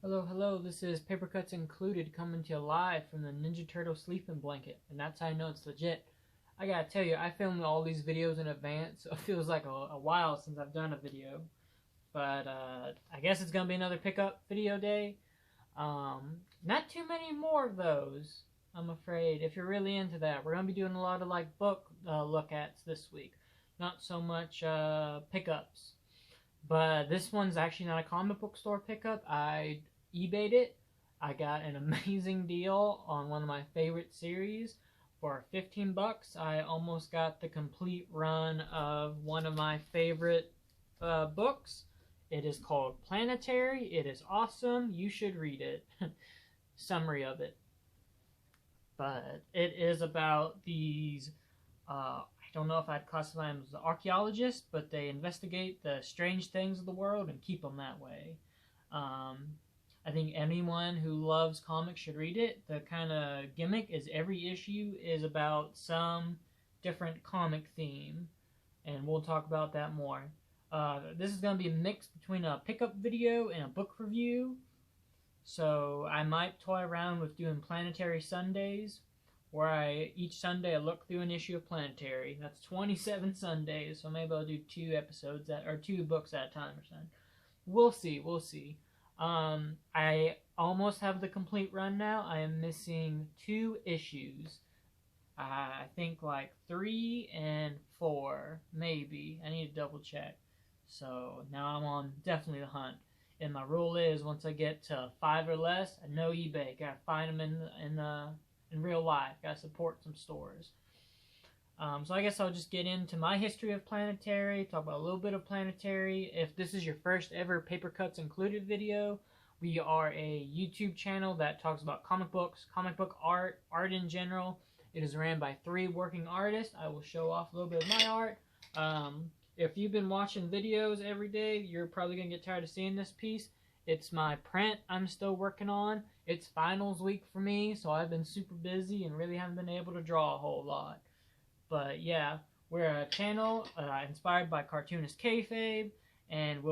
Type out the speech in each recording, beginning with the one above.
Hello, hello, this is Paper Cuts Included coming to you live from the Ninja Turtle sleeping blanket, and that's how I know it's legit. I gotta tell you, I filmed all these videos in advance, so it feels like a while since I've done a video. But I guess it's gonna be another pickup video day. Not too many more of those, I'm afraid, if you're really into that. We're gonna be doing a lot of like book look-ats this week, not so much pickups. But this one's actually not a comic book store pickup. I eBayed it. I got an amazing deal on one of my favorite series for 15 bucks. I almost got the complete run of one of my favorite books. It is called Planetary. It is awesome. You should read it. Summary of it. But it is about these I don't know if I'd classify them as archaeologists, but they investigate the strange things of the world and keep them that way. I think anyone who loves comics should read it. The kind of gimmick is every issue is about some different comic theme, and we'll talk about that more. This is going to be a mix between a pickup video and a book review, so I might toy around with doing Planetary Sundays, where each Sunday I look through an issue of Planetary. That's 27 Sundays, so maybe I'll do 2 episodes or 2 books at a time or something. We'll see, we'll see. I almost have the complete run now. I am missing 2 issues. I think like 3 and 4, maybe. I need to double check. So now I'm on definitely the hunt. And my rule is once I get to 5 or less, no eBay. Gotta find them in real life. Gotta support some stores. So I guess I'll just get into my history of Planetary, talk about a little bit of Planetary. If this is your first ever Paper Cuts Included video, we are a YouTube channel that talks about comic books, comic book art, art in general. It is ran by 3 working artists. I will show off a little bit of my art. If you've been watching videos every day, you're probably going to get tired of seeing this piece. It's my print I'm still working on. It's finals week for me, so I've been super busy and really haven't been able to draw a whole lot. But yeah, we're a channel inspired by cartoonist kayfabe, and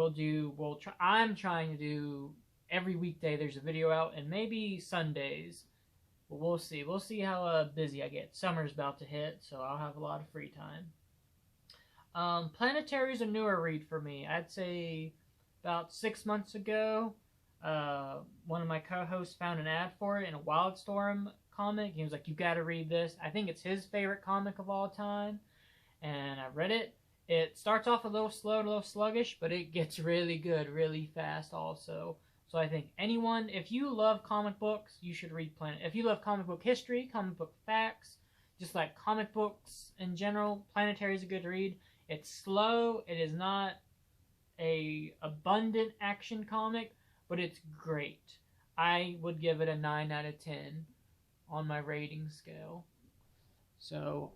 I'm trying to do every weekday there's a video out, and maybe Sundays. But we'll see. We'll see how busy I get. Summer's about to hit, so I'll have a lot of free time. Planetary is a newer read for me. I'd say about 6 months ago, one of my co-hosts found an ad for it in a Wildstorm comic. He was like, "You gotta read this." I think it's his favorite comic of all time, and I read it. It starts off a little slow, a little sluggish, but it gets really good really fast also. So I think anyone, if you love comic books, you should read Planet. If you love comic book history, comic book facts, just like comic books in general, Planetary is a good read. It's slow. It is not a abundant action comic, but it's great. I would give it a 9 out of 10 on my rating scale. So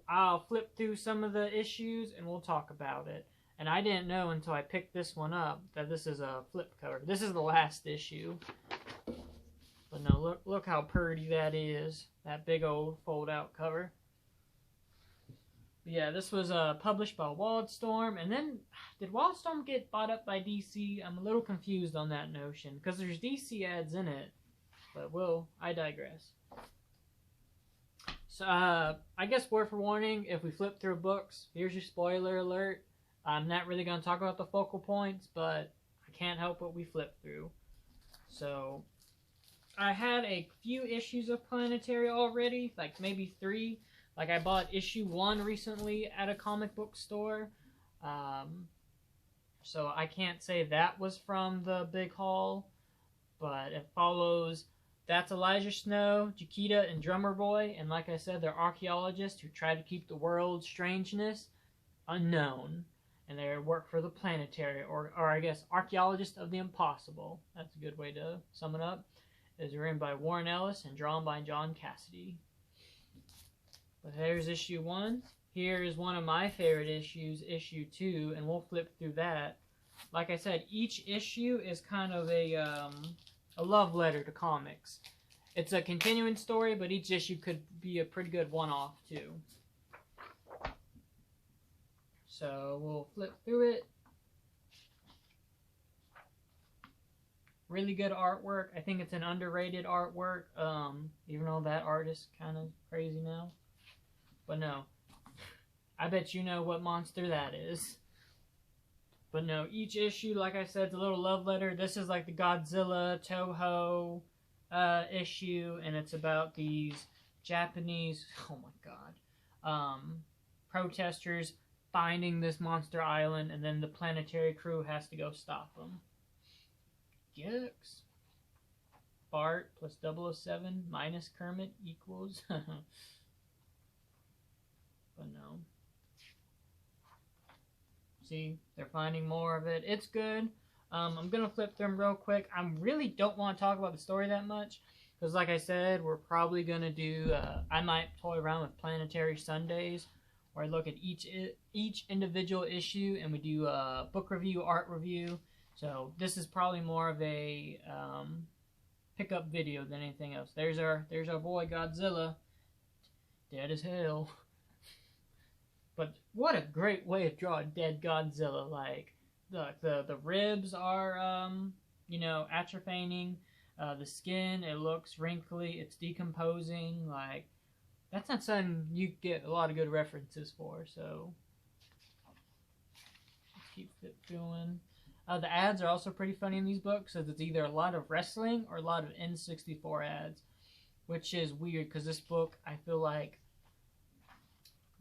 I'll flip through some of the issues and we'll talk about it. And I didn't know until I picked this one up that this is a flip cover. This is the last issue. But no, look how pretty that is. That big old fold out cover. Yeah, this was published by Wildstorm, and then did Wildstorm get bought up by DC? I'm a little confused on that notion because there's DC ads in it, but I digress. So I guess word for warning: if we flip through books, here's your spoiler alert. I'm not really going to talk about the focal points, but I can't help what we flip through. So I had a few issues of Planetary already, like maybe 3. Like, I bought issue 1 recently at a comic book store. So I can't say that was from the big haul. But it follows, that's Elijah Snow, Chiquita, and Drummer Boy. And like I said, they're archaeologists who try to keep the world's strangeness unknown. And they work for the Planetary, or I guess archaeologists of the impossible. That's a good way to sum it up. It's written by Warren Ellis and drawn by John Cassidy. But here's issue 1. Here's one of my favorite issues, issue 2, and we'll flip through that. Like I said, each issue is kind of a love letter to comics. It's a continuing story, but each issue could be a pretty good one-off too. So we'll flip through it. Really good artwork. I think it's an underrated artwork, even though that artist kind of crazy now. But no, I bet you know what monster that is. But no, each issue, like I said, is a little love letter. This is like the Godzilla Toho issue, and it's about these Japanese, oh my god, protesters finding this monster island, and then the Planetary crew has to go stop them. Gex. Bart plus 007 minus Kermit equals. But no. See, they're finding more of it. It's good. I'm going to flip through them real quick. I really don't want to talk about the story that much. Because like I said, we're probably going to do, I might toy around with Planetary Sundays, where I look at each individual issue and we do a book review, art review. So this is probably more of a pickup video than anything else. There's our boy Godzilla, dead as hell. But what a great way to draw a dead Godzilla! Like the ribs are you know, atrophying. The skin, it looks wrinkly. It's decomposing. Like that's not something you get a lot of good references for. So let's keep it going. The ads are also pretty funny in these books, because it's either a lot of wrestling or a lot of N64 ads, which is weird, because this book, I feel like,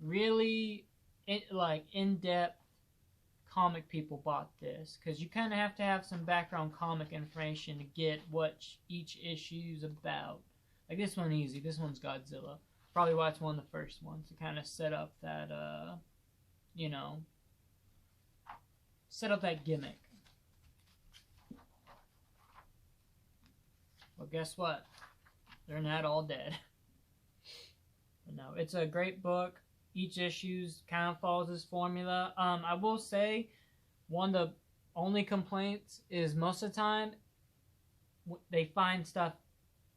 really, in-depth comic people bought this, because you kind of have to have some background comic information to get what each issue's about. Like this one easy, this one's Godzilla. Probably why it's one of the first ones, to kind of set up that, you know, set up that gimmick. Well, guess what? They're not all dead. But no, it's a great book. Each issue's kind of follows this formula. I will say, one of the only complaints is most of the time, they find stuff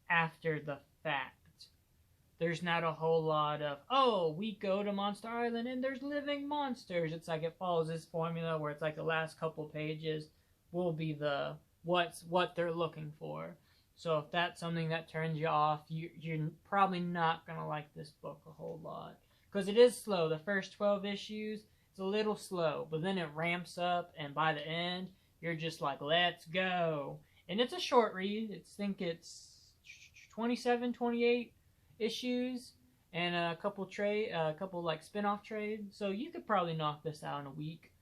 after the fact. There's not a whole lot of, oh, we go to Monster Island and there's living monsters. It's like it follows this formula where it's like the last couple pages will be the what they're looking for. So if that's something that turns you off, you're probably not going to like this book a whole lot. Because it is slow. The first 12 issues, it's a little slow. But then it ramps up, and by the end, you're just like, let's go. And it's a short read. I think it's 27, 28 issues, and a couple like spin-off trades. So you could probably knock this out in a week.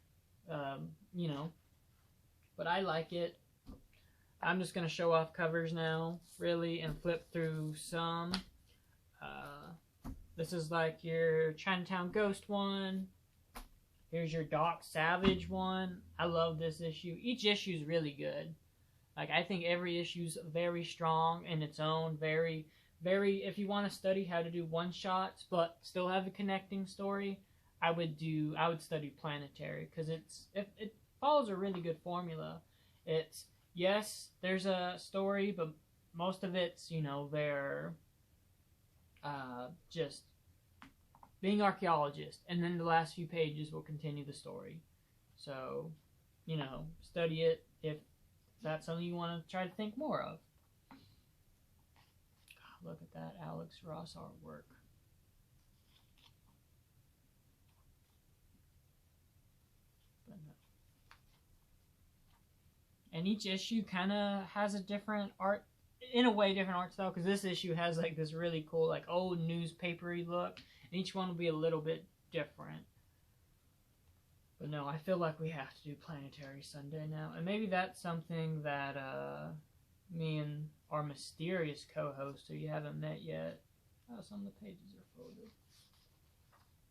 You know. But I like it. I'm just going to show off covers now, really, and flip through some. This is like your Chinatown Ghost one. Here's your Doc Savage one. I love this issue. Each issue is really good. Like, I think every issue's very strong in its own, very, if you want to study how to do one-shots, but still have a connecting story, I would study Planetary, because it follows a really good formula. It's, yes, there's a story, but most of it's, you know, they're just being archaeologists, and then the last few pages will continue the story. So, you know, study it if that's something you want to try to think more of. God, look at that Alex Ross artwork. But no. And each issue kind of has a different art, in a way different art style, because this issue has like this really cool like old newspapery look, and each one will be a little bit different. But no, I feel like we have to do Planetary Sunday now, and maybe that's something that me and our mysterious co-host, who you haven't met yet, some of the pages are folded,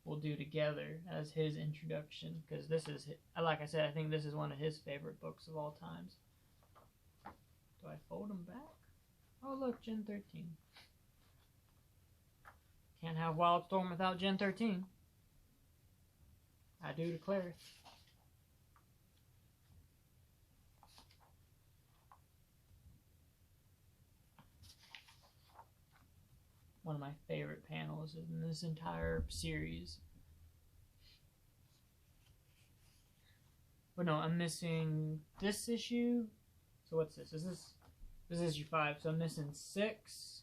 we'll do together as his introduction, because this is, like I said, I think this is one of his favorite books of all times. Do I fold them back? Oh look, Gen 13. Can't have Wildstorm without Gen 13. I do declare. One of my favorite panels in this entire series. But no, I'm missing this issue. So what's this? This is issue 5. So I'm missing 6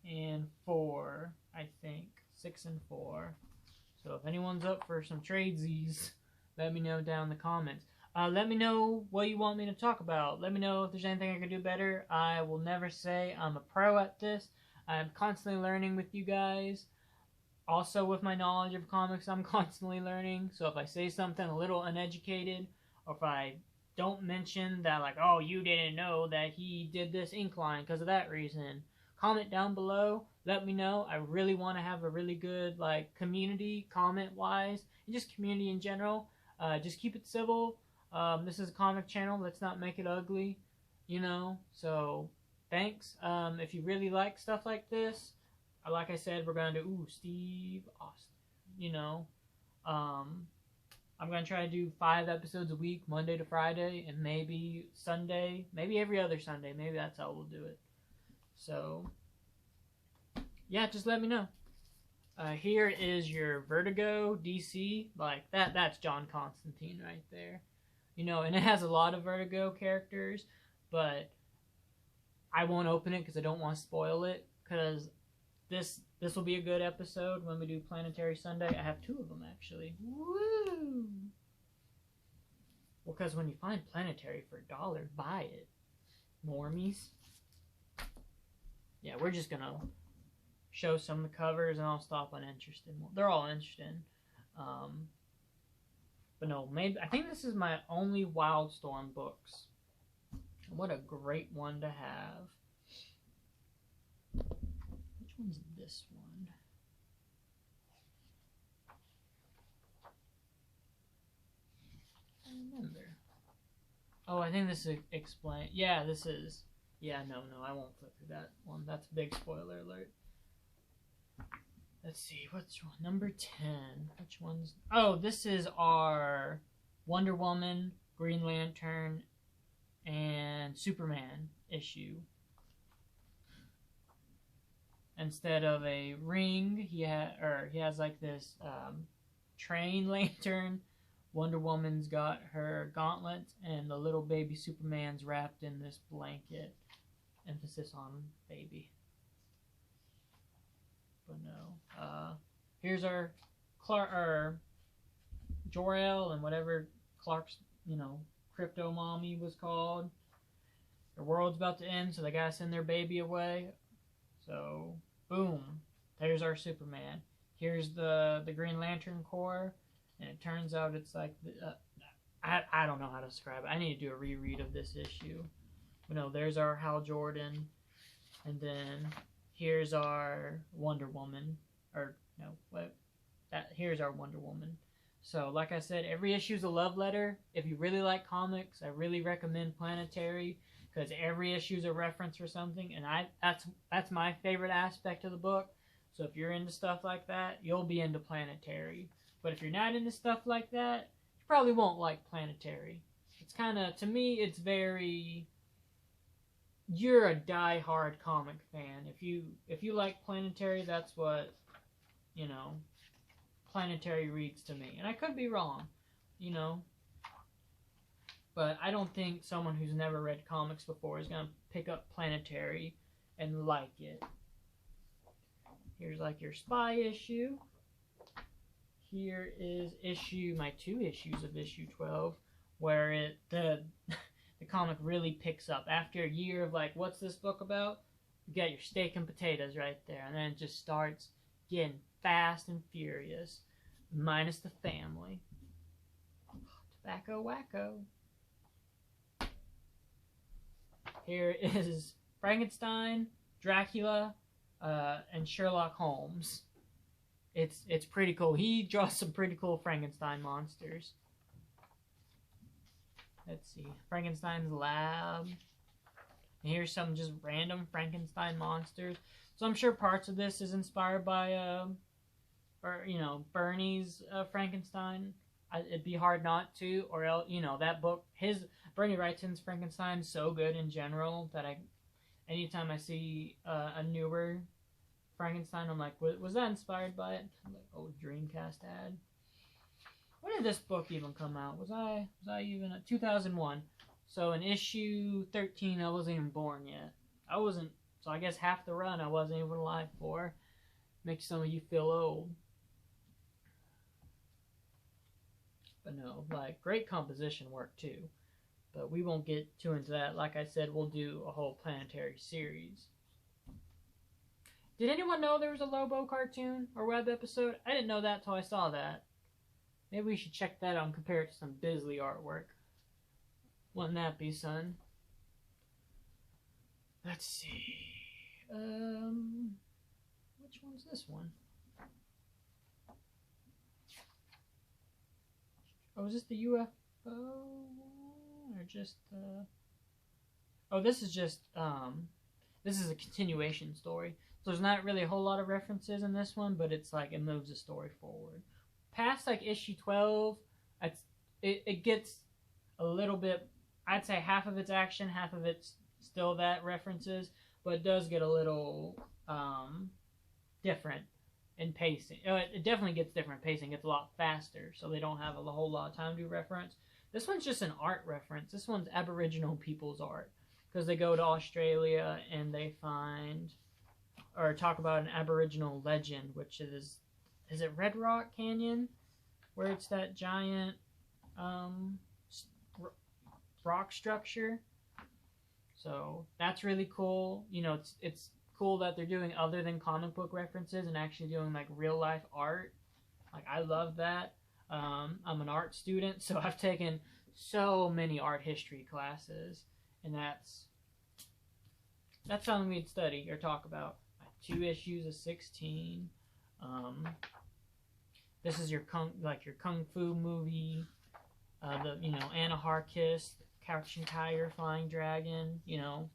and 4, I think. 6 and 4. So if anyone's up for some tradesies, let me know down in the comments. Let me know what you want me to talk about. Let me know if there's anything I can do better. I will never say I'm a pro at this. I'm constantly learning with you guys. Also, with my knowledge of comics, I'm constantly learning. So if I say something a little uneducated, or if I don't mention that, like, oh, you didn't know that he did this ink line because of that reason, comment down below. Let me know. I really want to have a really good, like, community, comment-wise, and just community in general. Just keep it civil. This is a comic channel. Let's not make it ugly, you know. So, thanks. If you really like stuff like this, like I said, we're going to do, Steve Austin, you know. I'm going to try to do 5 episodes a week, Monday to Friday, and maybe Sunday, maybe every other Sunday. Maybe that's how we'll do it. So, yeah, just let me know. Here is your Vertigo DC. Like, that's John Constantine right there. You know, and it has a lot of Vertigo characters, but I won't open it because I don't want to spoil it, because this will be a good episode when we do Planetary Sunday. I have 2 of them, actually. Woo! Well, because when you find Planetary for $1, buy it. Normies. Yeah, we're just going to show some of the covers, and I'll stop on interesting. They're all interesting. But no, maybe I think this is my only Wildstorm books. What a great one to have. Which one's this one? I remember. Oh, I think this is explain. Yeah, this is. Yeah, no, I won't flip through that one. That's a big spoiler alert. Let's see, what's one? Number 10. Which one's... Oh, this is our Wonder Woman, Green Lantern, and Superman issue. Instead of a ring, he has like this train lantern. Wonder Woman's got her gauntlets, and the little baby Superman's wrapped in this blanket. Emphasis on baby. But no. Here's our Jor-El and whatever Clark's, you know, crypto mommy was called. The world's about to end, so they gotta send their baby away. So, boom. There's our Superman. Here's the Green Lantern Corps, and it turns out it's like I don't know how to describe it. I need to do a reread of this issue. But no, there's our Hal Jordan, and then here's our Wonder Woman, or no, what? Here's our Wonder Woman. So, like I said, every issue is a love letter. If you really like comics, I really recommend Planetary, because every issue is a reference for something, and that's my favorite aspect of the book. So if you're into stuff like that, you'll be into Planetary. But if you're not into stuff like that, you probably won't like Planetary. It's kind of, to me, it's very... You're a die-hard comic fan. If you like Planetary, that's what, you know, Planetary reads to me. And I could be wrong, you know. But I don't think someone who's never read comics before is going to pick up Planetary and like it. Here's like your spy issue. Here is my 2 issues of issue 12, where the comic really picks up. After a year of like, what's this book about? You got your steak and potatoes right there, and then it just starts getting fast and furious, minus the family. Tobacco wacko. Here is Frankenstein, Dracula, and Sherlock Holmes. It's pretty cool. He draws some pretty cool Frankenstein monsters. Let's see. Frankenstein's lab. And here's some just random Frankenstein monsters. So I'm sure parts of this is inspired by, Bernie's Frankenstein. It'd be hard not to, or else, that book, Bernie Wrightson's Frankenstein so good in general that anytime I see a newer Frankenstein, I'm like, was that inspired by it? I'm like, oh, Dreamcast ad. When did this book even come out? Was I even 2001? So in issue 13, I wasn't even born yet. I wasn't, so I guess half the run I wasn't even alive for. Makes some of you feel old. But no, like, great composition work too. But we won't get too into that. Like I said, we'll do a whole Planetary series. Did anyone know there was a Lobo cartoon or web episode? I didn't know that until I saw that. Maybe we should check that out and compare it to some Bisley artwork. Wouldn't that be, son? Let's see. Which one's this one? Oh, is this the UFO? Or just, Oh, this is just, this is a continuation story. So there's not really a whole lot of references in this one, but it's like, it moves the story forward. Past, like, issue 12, it gets a little bit, I'd say half of it's action, half of it's still that references, but it does get a little, different in pacing. It definitely gets different pacing. It gets a lot faster, so they don't have a whole lot of time to reference. This one's just an art reference. This one's Aboriginal people's art, because they go to Australia and they find, or talk about an Aboriginal legend, which is it Red Rock Canyon, where it's that giant rock structure. So that's really cool. You know, it's cool that they're doing other than comic book references and actually doing like real life art. Like, I love that. I'm an art student, so I've taken so many art history classes, and that's something we'd study or talk about. 2 issues of 16. This is your kung fu movie. Anna Harkis, Crouching Tiger, Flying Dragon. You know,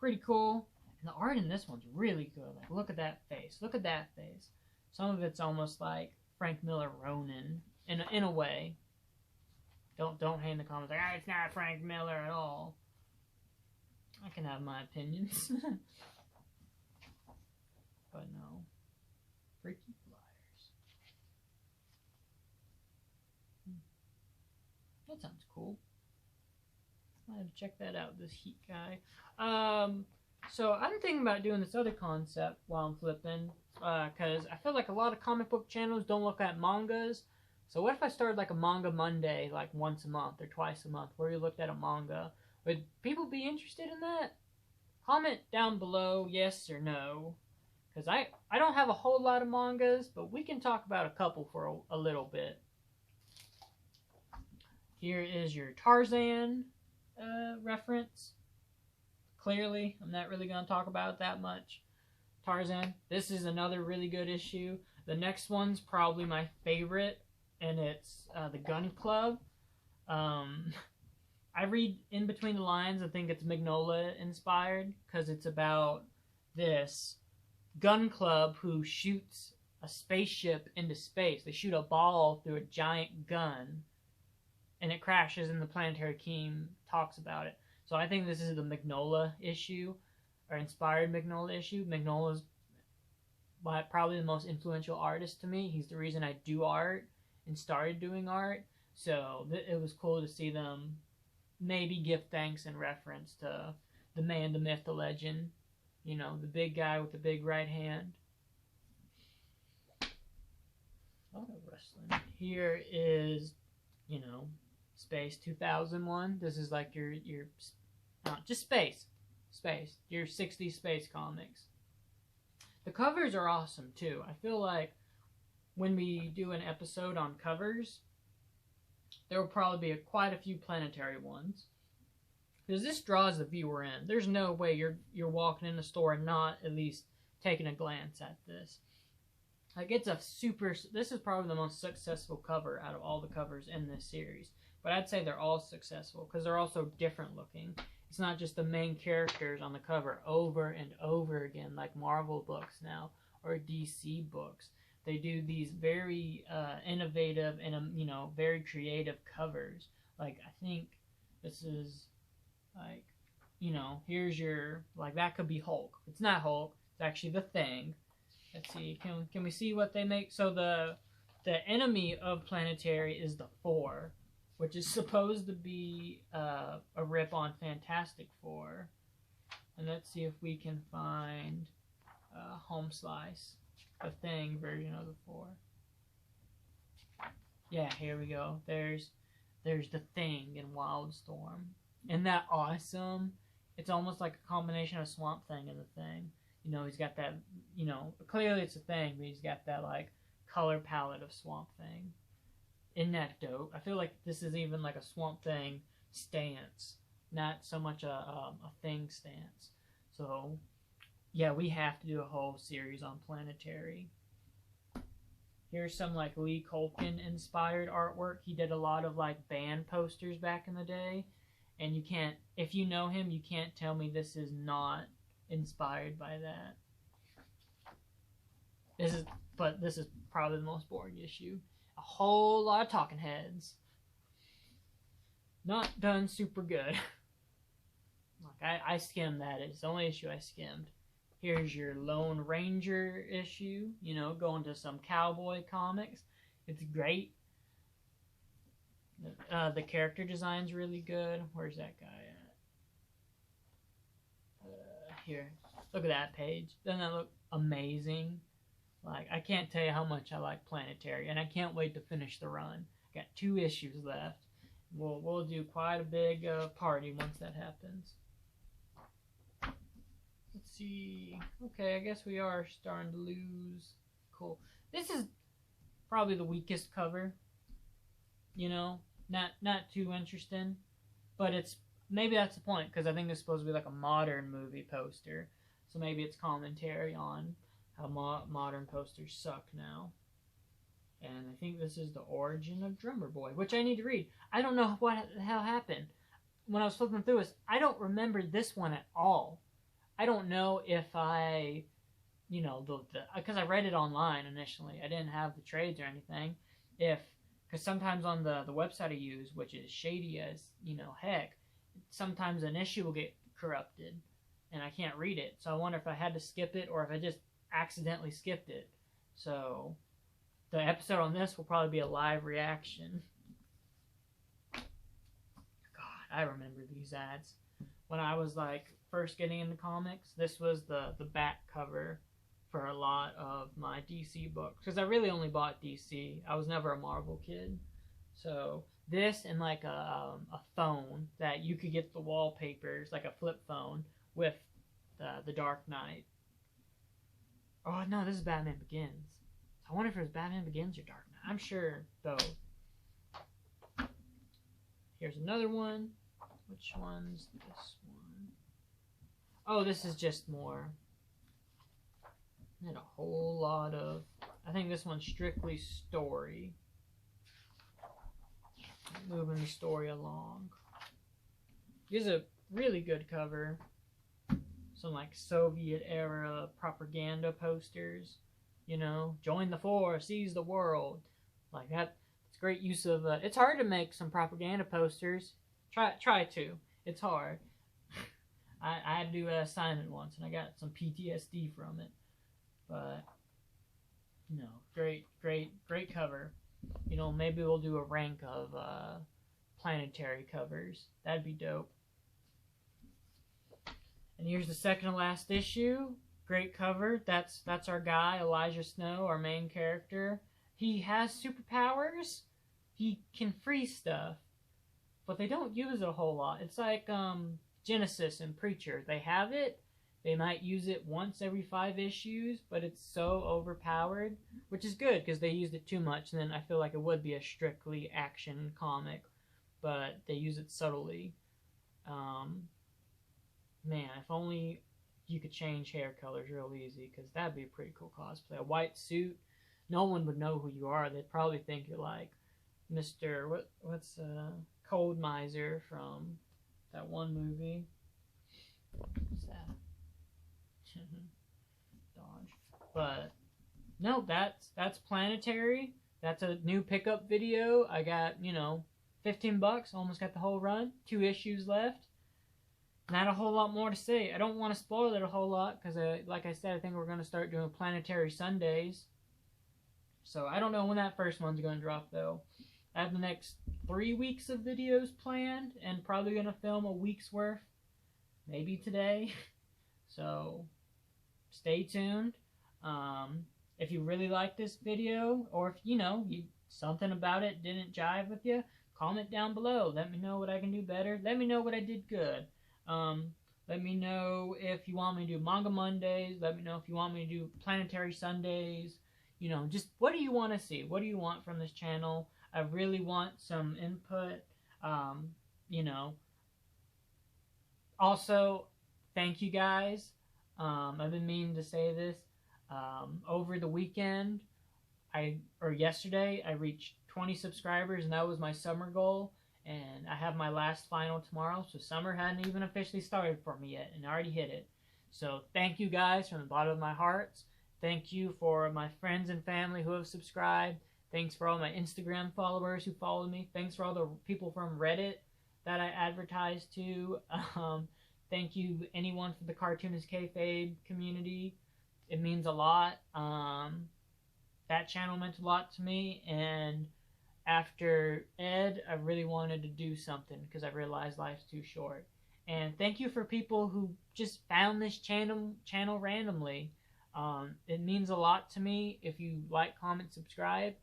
pretty cool. And the art in this one's really good. Like, look at that face. Look at that face. Some of it's almost like Frank Miller Ronin in a way. Don't hate in the comments like, it's not Frank Miller at all. I can have my opinions. But no. Freaky Flyers. That sounds cool. I have to check that out, this Heat guy. So I'm thinking about doing this other concept while I'm flipping, because I feel like a lot of comic book channels don't look at mangas. So what if I started like a Manga Monday, like once a month or twice a month, where you looked at a manga? Would people be interested in that? Comment down below yes or no, because I don't have a whole lot of mangas, but we can talk about a couple for a little bit. Here is your Tarzan reference. Clearly, I'm not really going to talk about it that much. Tarzan, this is another really good issue. The next one's probably my favorite, and it's the Gun Club. I read in between the lines. I think it's Mignola inspired, because it's about this gun club who shoots a spaceship into space. They shoot a ball through a giant gun, and it crashes, and the Planetary team talks about it. So I think this is the Mignola issue, or inspired Mignola issue. Mignola's probably the most influential artist to me. He's the reason I do art and started doing art. So it was cool to see them maybe give thanks and reference to the man, the myth, the legend. You know, the big guy with the big right hand. Oh, wrestling. Here is, Space 2001. This is like your just space, your 60s space comics. The covers are awesome too. I feel like when we do an episode on covers, there will probably be quite a few Planetary ones, because this draws the viewer in. There's no way you're walking in the store and not at least taking a glance at this. Like, this is probably the most successful cover out of all the covers in this series. But I'd say they're all successful because they're also different looking. It's not just the main characters on the cover over and over again like Marvel books now or DC books. They do these very innovative and very creative covers. Like, I think this is like, here's your, like, that could be Hulk. It's not Hulk. It's actually the Thing. Let's see. Can we see what they make? So the enemy of Planetary is the 4. which is supposed to be a rip on Fantastic Four. And let's see if we can find Home Slice, the Thing version of the Four. Yeah, here we go. There's the Thing in Wildstorm. Isn't that awesome? It's almost like a combination of Swamp Thing and the Thing. You know, he's got that, you know, clearly it's a Thing, but he's got that, like, color palette of Swamp Thing. Isn't that dope? I feel like this is even like a Swamp Thing stance, not so much a Thing stance. So, yeah, we have to do a whole series on Planetary. Here's some like Lee Culkin inspired artwork. He did a lot of like band posters back in the day, and you can't, if you know him, you can't tell me this is not inspired by that. This is probably the most boring issue. A whole lot of talking heads. Not done super good. Like I skimmed that. It's the only issue I skimmed. Here's your Lone Ranger issue. You know, going to some cowboy comics. It's great. The character design's really good. Where's that guy at? Here. Look at that page. Doesn't that look amazing? Like, I can't tell you how much I like Planetary, and I can't wait to finish the run. Got 2 issues left. We'll do quite a big party once that happens. Let's see. Okay, I guess we are starting to lose. Cool. This is probably the weakest cover. You know, not too interesting, but it's maybe that's the point, because I think this is supposed to be like a modern movie poster, so maybe it's commentary on how modern posters suck now. And I think this is the origin of Drummer Boy, which I need to read. I don't know what the hell happened when I was flipping through this. I don't remember this one at all. I don't know if I, you know, because I read it online initially. I didn't have the trades or anything. Because sometimes on the website I use, which is shady as, you know, heck, sometimes an issue will get corrupted and I can't read it. So I wonder if I had to skip it or if I just accidentally skipped it. So the episode on this will probably be a live reaction. God, I remember these ads. When I was like first getting into comics, this was the back cover for a lot of my DC books, because I really only bought DC. I was never a Marvel kid. So this and like a phone that you could get the wallpapers, like a flip phone with the Dark Knight. Oh no, this is Batman Begins. I wonder if it was Batman Begins or Dark Knight. I'm sure both. Here's another one. Which one's this one? Oh, this is just more. And a whole lot of. I think this one's strictly story. Moving the story along. Here's a really good cover. Some like Soviet era propaganda posters. You know, join the force, seize the world. Like that. It's great use of. It's hard to make some propaganda posters. Try to. It's hard. I had to do an assignment once, and I got some PTSD from it. But you know, great cover. You know, maybe we'll do a rank of Planetary covers. That'd be dope. And here's the second to last issue. Great cover. That's our guy, Elijah Snow, our main character. He has superpowers. He can freeze stuff, but they don't use it a whole lot. It's like Genesis and Preacher. They have it. They might use it once every 5 issues, but it's so overpowered, which is good because they used it too much. And then I feel like it would be a strictly action comic, but they use it subtly. Man, if only you could change hair colors real easy, because that'd be a pretty cool cosplay. A white suit, no one would know who you are. They'd probably think you're like Mr. What's Cold Miser from that one movie. What's that? Dodge. But no, that's Planetary. That's a new pickup video. I got, you know, $15. Almost got the whole run. 2 issues left. Not a whole lot more to say. I don't want to spoil it a whole lot because, like I said, I think we're going to start doing Planetary Sundays. So I don't know when that first one's going to drop, though. I have the next 3 weeks of videos planned, and probably gonna film a week's worth, maybe today. So stay tuned. If you really like this video, or if something about it didn't jive with you, comment down below. Let me know what I can do better. Let me know what I did good. Let me know if you want me to do Manga Mondays. Let me know if you want me to do Planetary Sundays. Just what do you want to see? What do you want from this channel? I really want some input. Also, thank you guys. I've been meaning to say this. Over the weekend, yesterday, I reached 20 subscribers, and that was my summer goal. And I have my last final tomorrow, so summer hadn't even officially started for me yet, and I already hit it. So thank you guys from the bottom of my heart. Thank you for my friends and family who have subscribed. Thanks for all my Instagram followers who followed me. Thanks for all the people from Reddit that I advertised to. Thank you anyone from the Cartoonist Kayfabe community. It means a lot. That channel meant a lot to me, and after Ed, I really wanted to do something because I realized life's too short. And thank you for people who just found this channel randomly. It means a lot to me. If you like, comment, subscribe.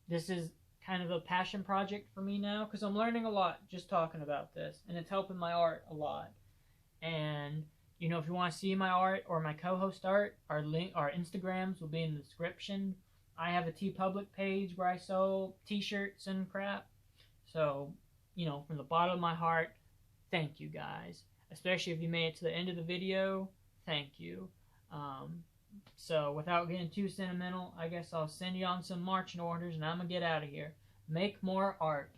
This is kind of a passion project for me now because I'm learning a lot just talking about this, and it's helping my art a lot. And if you want to see my art or my co-host art, our Instagrams will be in the description. I have a TeePublic page where I sell t-shirts and crap. So, from the bottom of my heart, thank you guys. Especially if you made it to the end of the video, thank you. So, without getting too sentimental, I guess I'll send you on some marching orders and I'm going to get out of here. Make more art.